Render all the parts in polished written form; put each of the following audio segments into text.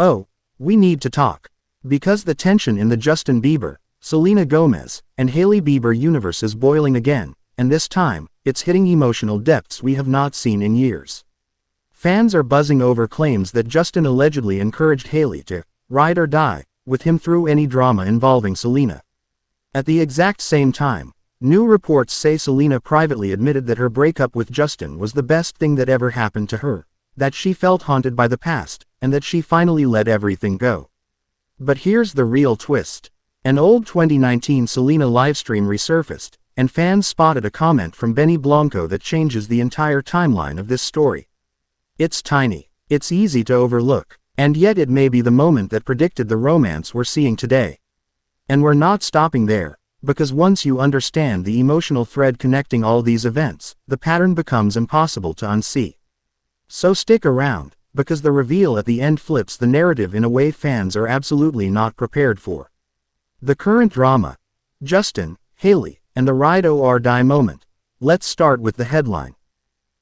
Oh, we need to talk. Because the tension in the Justin Bieber, Selena Gomez, and Hailey Bieber universe is boiling again, and this time, it's hitting emotional depths we have not seen in years. Fans are buzzing over claims that Justin allegedly encouraged Hailey to ride or die with him through any drama involving Selena. At the exact same time, new reports say Selena privately admitted that her breakup with Justin was the best thing that ever happened to her, that she felt haunted by the past, and that she finally let everything go. But here's the real twist. An old 2019 Selena livestream resurfaced, and fans spotted a comment from Blanco that changes the entire timeline of this story. It's tiny, it's easy to overlook, and yet it may be the moment that predicted the romance we're seeing today. And we're not stopping there, because once you understand the emotional thread connecting all these events, the pattern becomes impossible to unsee. So stick around, because the reveal at the end flips the narrative in a way fans are absolutely not prepared for. The current drama, Justin, Hailey, and the ride or die moment. Let's start with the headline.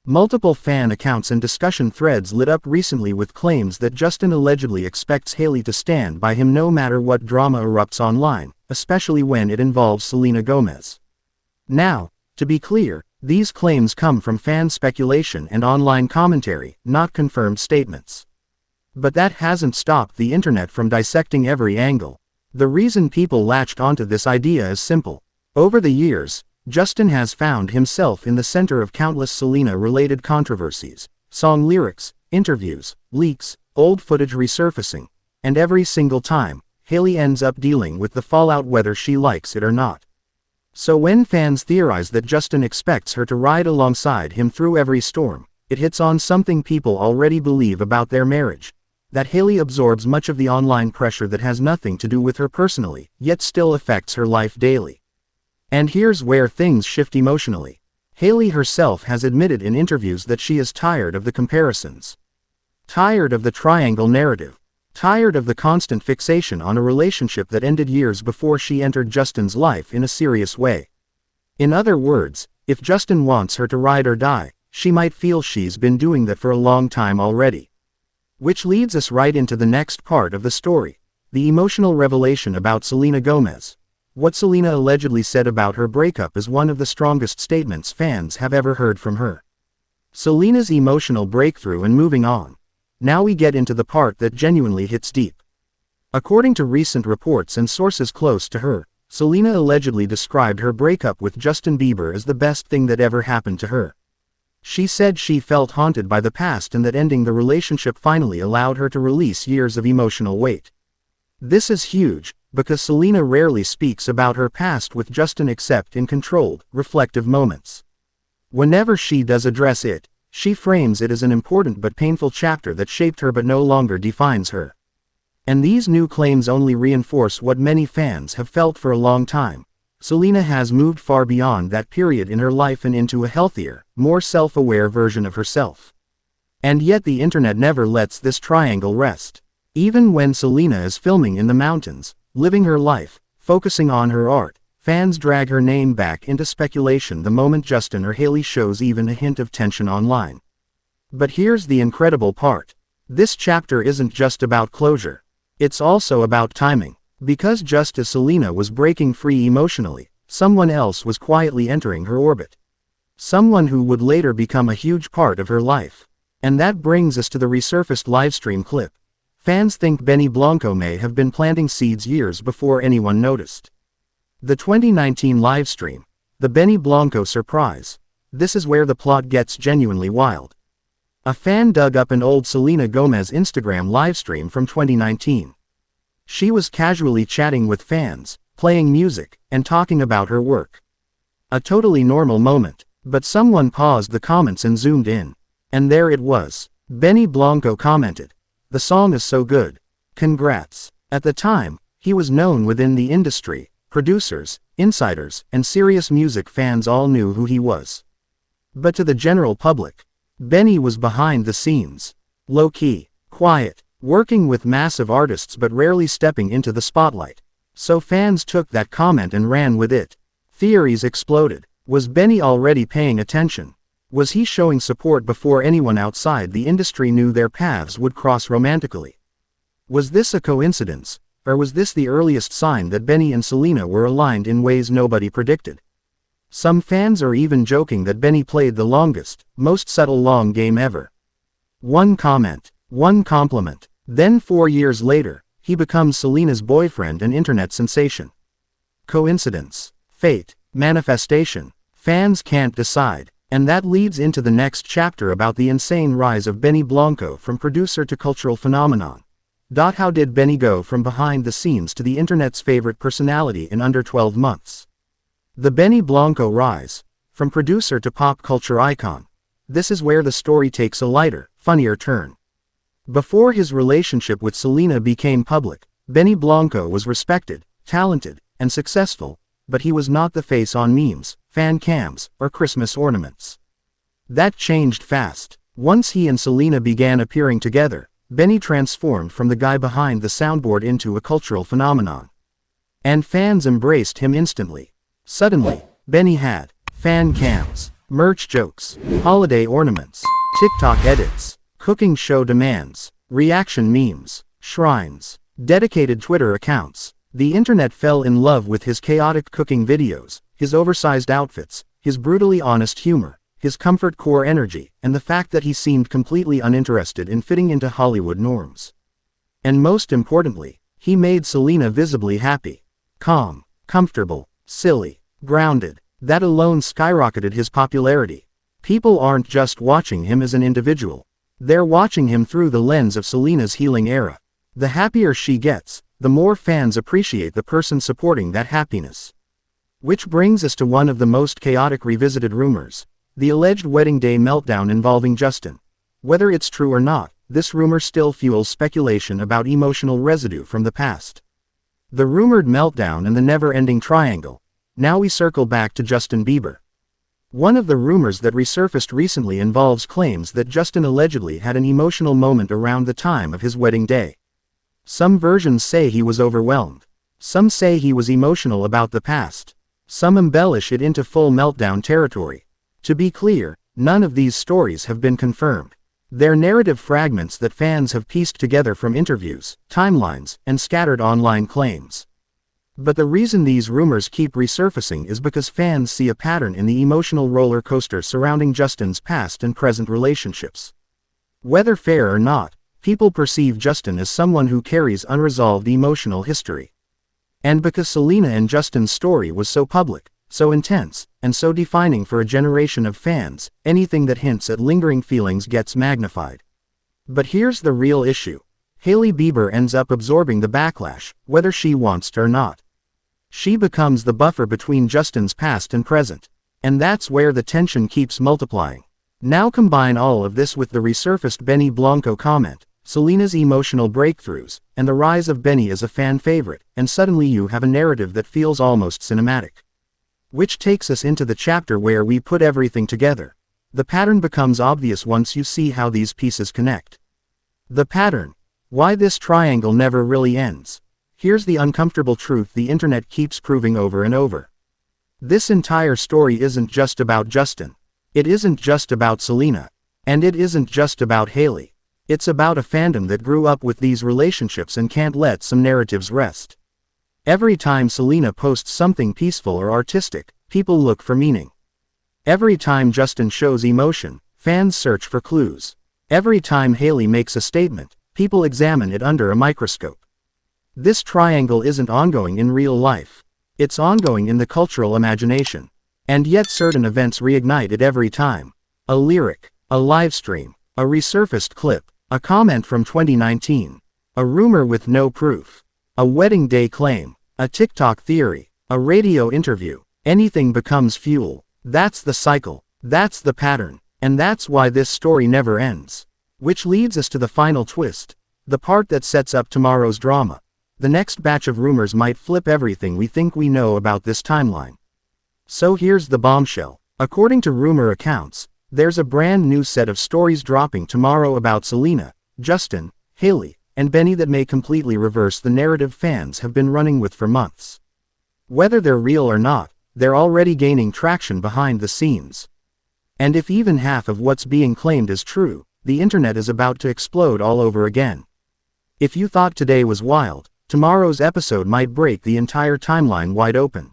Multiple fan accounts and discussion threads lit up recently with claims that Justin allegedly expects Hailey to stand by him no matter what drama erupts online, especially when it involves Selena Gomez. Now, to be clear, these claims come from fan speculation and online commentary, not confirmed statements. But that hasn't stopped the internet from dissecting every angle. The reason people latched onto this idea is simple. Over the years, Justin has found himself in the center of countless Selena-related controversies, song lyrics, interviews, leaks, old footage resurfacing, and every single time, Hailey ends up dealing with the fallout whether she likes it or not. So when fans theorize that Justin expects her to ride alongside him through every storm, it hits on something people already believe about their marriage, that Hailey absorbs much of the online pressure that has nothing to do with her personally, yet still affects her life daily. And here's where things shift emotionally. Hailey herself has admitted in interviews that she is tired of the comparisons. Tired of the triangle narrative. Tired of the constant fixation on a relationship that ended years before she entered Justin's life in a serious way. In other words, if Justin wants her to ride or die, she might feel she's been doing that for a long time already. Which leads us right into the next part of the story. The emotional revelation about Selena Gomez. What Selena allegedly said about her breakup is one of the strongest statements fans have ever heard from her. Selena's emotional breakthrough and moving on. Now we get into the part that genuinely hits deep. According to recent reports and sources close to her, Selena allegedly described her breakup with Justin Bieber as the best thing that ever happened to her. She said she felt haunted by the past and that ending the relationship finally allowed her to release years of emotional weight. This is huge, because Selena rarely speaks about her past with Justin except in controlled, reflective moments. Whenever she does address it, she frames it as an important but painful chapter that shaped her but no longer defines her. And these new claims only reinforce what many fans have felt for a long time. Selena has moved far beyond that period in her life and into a healthier, more self-aware version of herself. And yet the internet never lets this triangle rest. Even when Selena is filming in the mountains, living her life, focusing on her art, fans drag her name back into speculation the moment Justin or Hailey shows even a hint of tension online. But here's the incredible part. This chapter isn't just about closure. It's also about timing. Because just as Selena was breaking free emotionally, someone else was quietly entering her orbit. Someone who would later become a huge part of her life. And that brings us to the resurfaced livestream clip. Fans think Blanco may have been planting seeds years before anyone noticed. The 2019 livestream, the Blanco surprise. This is where the plot gets genuinely wild. A fan dug up an old Selena Gomez Instagram livestream from 2019. She was casually chatting with fans, playing music, and talking about her work. A totally normal moment, but someone paused the comments and zoomed in. And there it was. Blanco commented, "The song is so good. Congrats." At the time, he was known within the industry. Producers, insiders, and serious music fans all knew who he was. But to the general public, Benny was behind the scenes. Low-key, quiet, working with massive artists but rarely stepping into the spotlight. So fans took that comment and ran with it. Theories exploded. Was Benny already paying attention? Was he showing support before anyone outside the industry knew their paths would cross romantically? Was this a coincidence, or was this the earliest sign that Benny and Selena were aligned in ways nobody predicted? Some fans are even joking that Benny played the longest, most subtle long game ever. One comment, one compliment, then 4 years later, he becomes Selena's boyfriend and internet sensation. Coincidence? Fate? Manifestation? Fans can't decide, and that leads into the next chapter about the insane rise of Benny Blanco from producer to cultural phenomenon. How did Benny go from behind the scenes to the internet's favorite personality in under 12 months? The Benny Blanco rise, from producer to pop culture icon. This is where the story takes a lighter, funnier turn. Before his relationship with Selena became public, Benny Blanco was respected, talented, and successful, but he was not the face on memes, fan cams, or Christmas ornaments. That changed fast. Once he and Selena began appearing together, Benny transformed from the guy behind the soundboard into a cultural phenomenon. And fans embraced him instantly. Suddenly, Benny had fan cams, merch jokes, holiday ornaments, TikTok edits, cooking show demands, reaction memes, shrines, dedicated Twitter accounts. The internet fell in love with his chaotic cooking videos, his oversized outfits, his brutally honest humor, his comfort core energy, and the fact that he seemed completely uninterested in fitting into Hollywood norms. And most importantly, he made Selena visibly happy. Calm, comfortable, silly, grounded. That alone skyrocketed his popularity. People aren't just watching him as an individual. They're watching him through the lens of Selena's healing era. The happier she gets, the more fans appreciate the person supporting that happiness. Which brings us to one of the most chaotic revisited rumors, the alleged wedding day meltdown involving Justin. Whether it's true or not, this rumor still fuels speculation about emotional residue from the past. The rumored meltdown and the never-ending triangle. Now we circle back to Justin Bieber. One of the rumors that resurfaced recently involves claims that Justin allegedly had an emotional moment around the time of his wedding day. Some versions say he was overwhelmed. Some say he was emotional about the past. Some embellish it into full meltdown territory. To be clear, none of these stories have been confirmed. They're narrative fragments that fans have pieced together from interviews, timelines, and scattered online claims. But the reason these rumors keep resurfacing is because fans see a pattern in the emotional roller coaster surrounding Justin's past and present relationships. Whether fair or not, people perceive Justin as someone who carries unresolved emotional history. And because Selena and Justin's story was so public, so intense, and so defining for a generation of fans, anything that hints at lingering feelings gets magnified. But here's the real issue. Hailey Bieber ends up absorbing the backlash, whether she wants to or not. She becomes the buffer between Justin's past and present. And that's where the tension keeps multiplying. Now combine all of this with the resurfaced Benny Blanco comment, Selena's emotional breakthroughs, and the rise of Benny as a fan favorite, and suddenly you have a narrative that feels almost cinematic. Which takes us into the chapter where we put everything together. The pattern becomes obvious once you see how these pieces connect. The pattern. Why this triangle never really ends. Here's the uncomfortable truth the internet keeps proving over and over. This entire story isn't just about Justin. It isn't just about Selena. And it isn't just about Hailey. It's about a fandom that grew up with these relationships and can't let some narratives rest. Every time Selena posts something peaceful or artistic, people look for meaning. Every time Justin shows emotion, fans search for clues. Every time Hailey makes a statement, people examine it under a microscope. This triangle isn't ongoing in real life. It's ongoing in the cultural imagination. And yet certain events reignite it every time. A lyric, a livestream, a resurfaced clip, a comment from 2019, a rumor with no proof, a wedding day claim, a TikTok theory, a radio interview. Anything becomes fuel. That's the cycle. That's the pattern. And that's why this story never ends. Which leads us to the final twist. The part that sets up tomorrow's drama. The next batch of rumors might flip everything we think we know about this timeline. So here's the bombshell. According to rumor accounts, there's a brand new set of stories dropping tomorrow about Selena, Justin, Hailey, and Benny that may completely reverse the narrative fans have been running with for months. Whether they're real or not, they're already gaining traction behind the scenes. And if even half of what's being claimed is true, the internet is about to explode all over again. If you thought today was wild, tomorrow's episode might break the entire timeline wide open.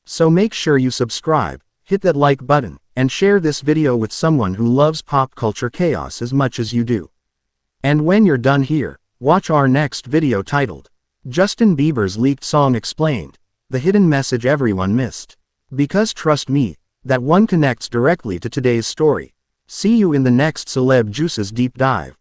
So make sure you subscribe, hit that like button, and share this video with someone who loves pop culture chaos as much as you do. And when you're done here, watch our next video titled, Justin Bieber's Leaked Song Explained, the hidden message everyone missed. Because trust me, that one connects directly to today's story. See you in the next Celeb Juices Deep Dive.